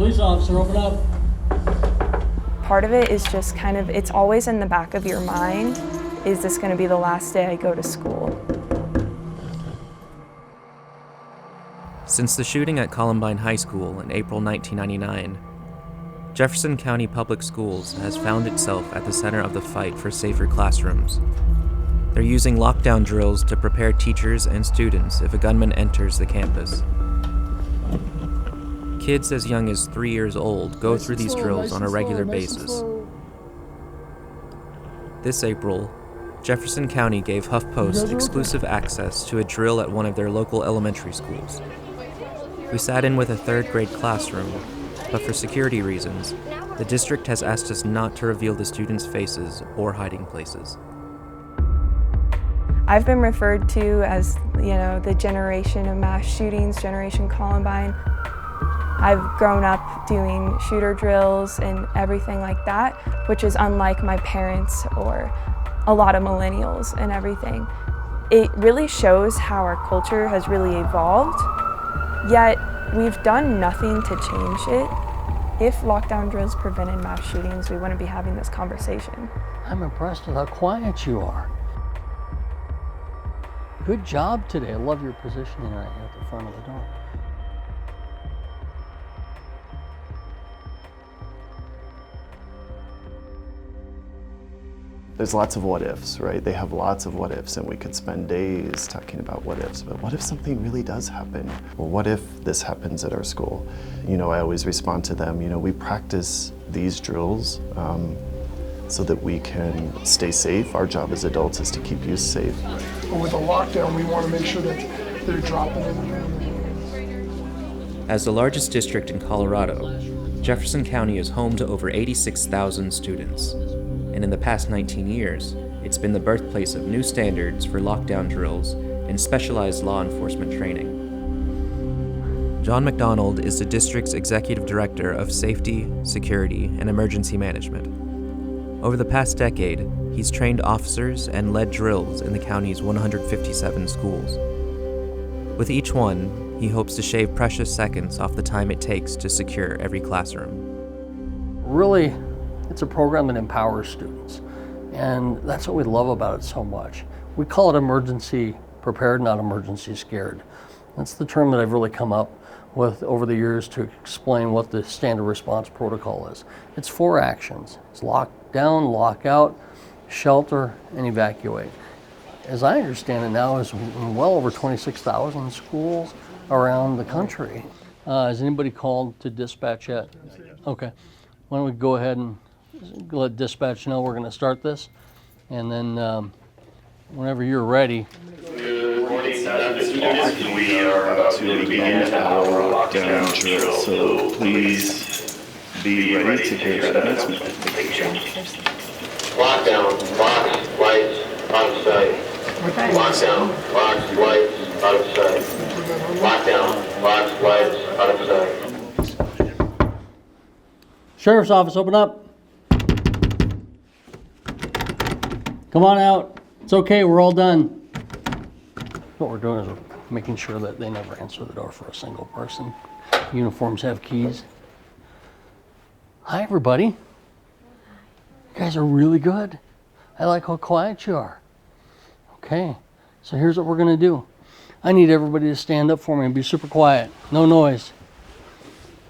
Police officer, open up. Part of it is just kind of, it's always in the back of your mind, is this going to be the last day I go to school? Since the shooting at Columbine High School in April 1999, Jefferson County Public Schools has found itself at the center of the fight for safer classrooms. They're using lockdown drills to prepare teachers and students if a gunman enters the campus. Kids as young as 3 years old go through these drills on a regular basis. This April, Jefferson County gave HuffPost exclusive access to a drill at one of their local elementary schools. We sat in with a third grade classroom, but for security reasons, the district has asked us not to reveal the students' faces or hiding places. I've been referred to as, the generation of mass shootings, Generation Columbine. I've grown up doing shooter drills and everything like that, which is unlike my parents or a lot of millennials and everything. It really shows how our culture has really evolved, yet we've done nothing to change it. If lockdown drills prevented mass shootings, we wouldn't be having this conversation. I'm impressed with how quiet you are. Good job today. I love your positioning right here at the front of the door. There's lots of what ifs, right? They have lots of what ifs, and we could spend days talking about what ifs, but what if something really does happen? Or what if this happens at our school? I always respond to them, we practice these drills so that we can stay safe. Our job as adults is to keep you safe. With the lockdown, we want to make sure that they're dropping in there. As the largest district in Colorado, Jefferson County is home to over 86,000 students. And in the past 19 years, it's been the birthplace of new standards for lockdown drills and specialized law enforcement training. John McDonald is the district's executive director of safety, security, and emergency management. Over the past decade, he's trained officers and led drills in the county's 157 schools. With each one, he hopes to shave precious seconds off the time it takes to secure every classroom. Really, it's a program that empowers students, and that's what we love about it so much. We call it emergency prepared, not emergency scared. That's the term that I've really come up with over the years to explain what the standard response protocol is. It's 4 actions. It's lock down, lock out, shelter, and evacuate. As I understand it now, is well over 26,000 schools around the country. Has anybody called to dispatch yet? Okay. Why don't we go ahead and let dispatch know we're going to start this, and then whenever you're ready. We are about to begin our lockdown drill, so please be ready to hear that announcement. Lockdown, locks, lights, out of sight. Lockdown, locks, lights, out of sight. Lockdown, locks, lights, out of sight. Sheriff's office, open up. Come on out. It's okay, we're all done. What we're doing is we're making sure that they never answer the door for a single person. Uniforms have keys. Hi, everybody. You guys are really good. I like how quiet you are. Okay, so here's what we're gonna do. I need everybody to stand up for me and be super quiet. No noise.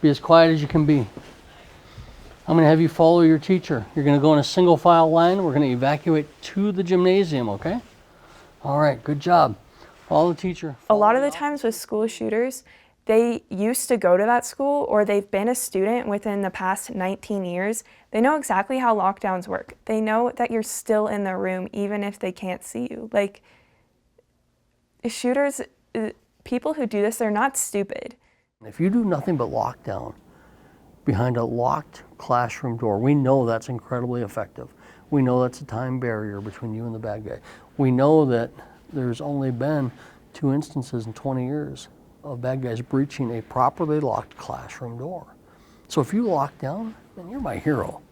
Be as quiet as you can be. I'm going to have you follow your teacher. You're going to go in a single file line. We're going to evacuate to the gymnasium, okay? All right, good job. Follow the teacher. A lot of the times with school shooters, they used to go to that school or they've been a student within the past 19 years. They know exactly how lockdowns work. They know that you're still in the room even if they can't see you. Like, shooters, people who do this, they're not stupid. If you do nothing but lockdown behind a locked classroom door, we know that's incredibly effective. We know that's a time barrier between you and the bad guy. We know that there's only been 2 instances in 20 years of bad guys breaching a properly locked classroom door. So if you lock down, then you're my hero.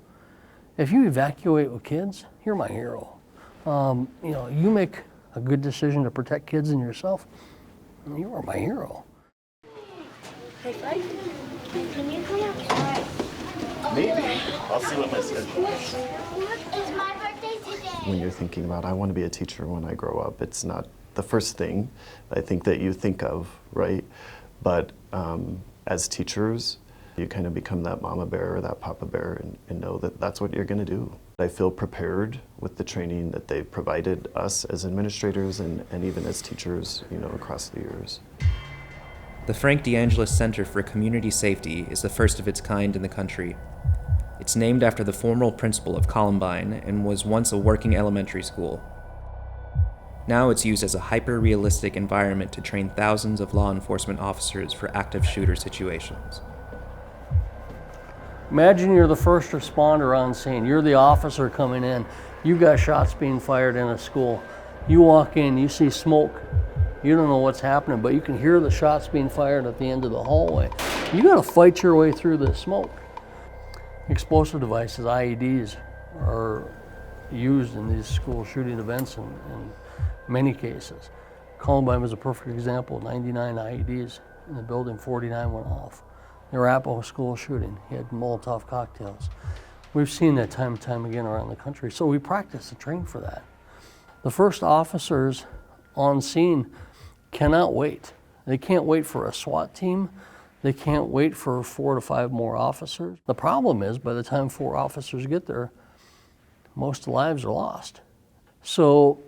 If you evacuate with kids, you're my hero. You make a good decision to protect kids and yourself, you are my hero. High five. Can you come outside? Maybe. I'll see what my schedule is. It's my birthday today. When you're thinking about, I want to be a teacher when I grow up, it's not the first thing I think that you think of, right? But as teachers, you kind of become that mama bear or that papa bear and know that that's what you're going to do. I feel prepared with the training that they've provided us as administrators and even as teachers, you know, across the years. The Frank DeAngelis Center for Community Safety is the first of its kind in the country. It's named after the former principal of Columbine and was once a working elementary school. Now it's used as a hyper-realistic environment to train thousands of law enforcement officers for active shooter situations. Imagine you're the first responder on scene. You're the officer coming in. You've got shots being fired in a school. You walk in, you see smoke. You don't know what's happening, but you can hear the shots being fired at the end of the hallway. You got to fight your way through the smoke. Explosive devices, IEDs, are used in these school shooting events in many cases. Columbine was a perfect example. 99 IEDs in the building, 49 went off. The Arapahoe school shooting, he had Molotov cocktails. We've seen that time and time again around the country, so we practice and train for that. The first officers on scene cannot wait. They can't wait for a SWAT team. They can't wait for 4 to 5 more officers. The problem is, by the time 4 officers get there, most lives are lost. So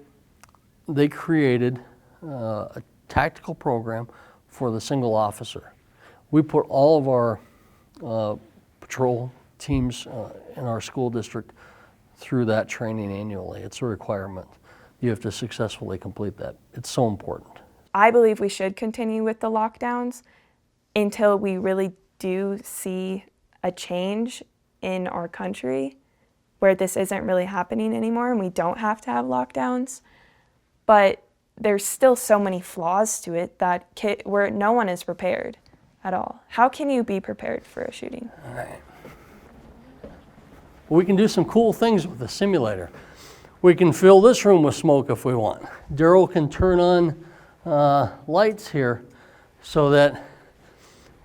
they created a tactical program for the single officer. We put all of our patrol teams in our school district through that training annually. It's a requirement. You have to successfully complete that. It's so important. I believe we should continue with the lockdowns until we really do see a change in our country where this isn't really happening anymore and we don't have to have lockdowns. But there's still so many flaws to it that where no one is prepared at all. How can you be prepared for a shooting? All right. Well, we can do some cool things with the simulator. We can fill this room with smoke if we want. Daryl can turn on lights here so that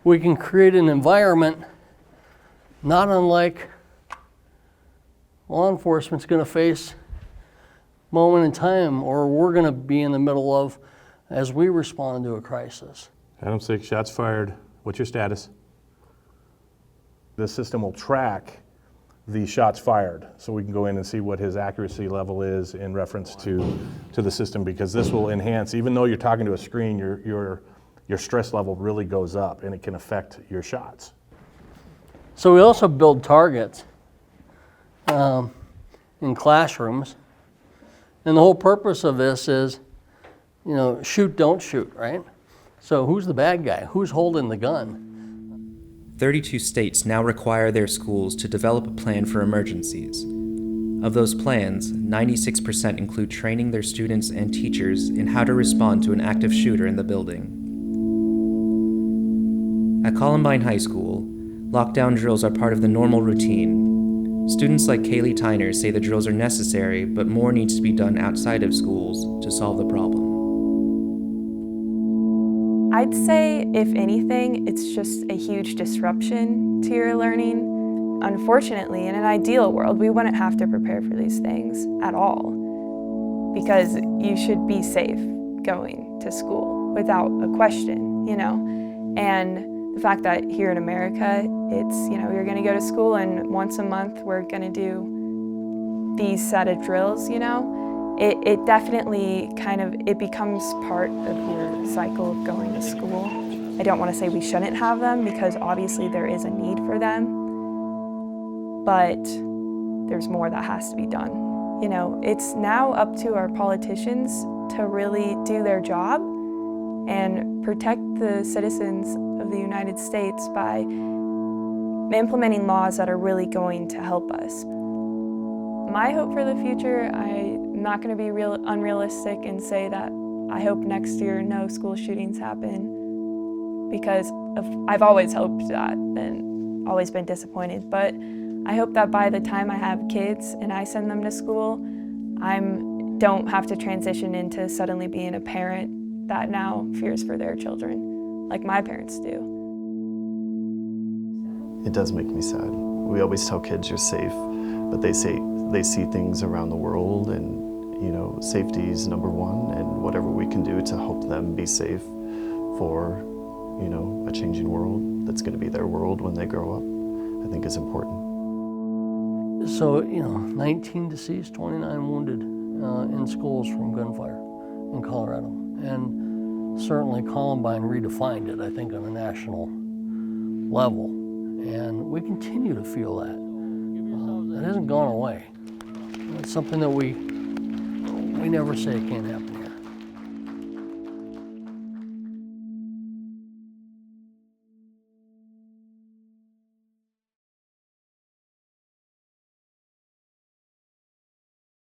we can create an environment not unlike law enforcement's going to face moment in time, or we're going to be in the middle of as we respond to a crisis. Adam 6, shots fired. What's your status? The system will track the shots fired, so we can go in and see what his accuracy level is in reference to the system, because this will enhance, even though you're talking to a screen, your stress level really goes up and it can affect your shots. So we also build targets in classrooms, and the whole purpose of this is, you know, shoot, don't shoot, right? So who's the bad guy? Who's holding the gun? 32 states now require their schools to develop a plan for emergencies. Of those plans, 96% include training their students and teachers in how to respond to an active shooter in the building. At Columbine High School, lockdown drills are part of the normal routine. Students like Kaylee Tyner say the drills are necessary, but more needs to be done outside of schools to solve the problem. I'd say, if anything, it's just a huge disruption to your learning. Unfortunately, in an ideal world, we wouldn't have to prepare for these things at all, because you should be safe going to school without a question, you know? And the fact that here in America, it's, you know, you're gonna go to school and once a month we're gonna do these set of drills, you know? It definitely it becomes part of your cycle of going to school. I don't want to say we shouldn't have them, because obviously there is a need for them, but there's more that has to be done. You know, it's now up to our politicians to really do their job and protect the citizens of the United States by implementing laws that are really going to help us. My hope for the future, I'm not going to be unrealistic and say that I hope next year no school shootings happen, because I've always hoped that and always been disappointed. But I hope that by the time I have kids and I send them to school, don't have to transition into suddenly being a parent that now fears for their children, like my parents do. It does make me sad. We always tell kids you're safe, but they see things around the world, and safety is number one, and whatever we can do to help them be safe for a changing world that's going to be their world when they grow up, I think is important. So, 19 deceased, 29 wounded in schools from gunfire in Colorado. And certainly Columbine redefined it, I think, on a national level. And we continue to feel that. That hasn't gone away. It's something that we never say it can't happen.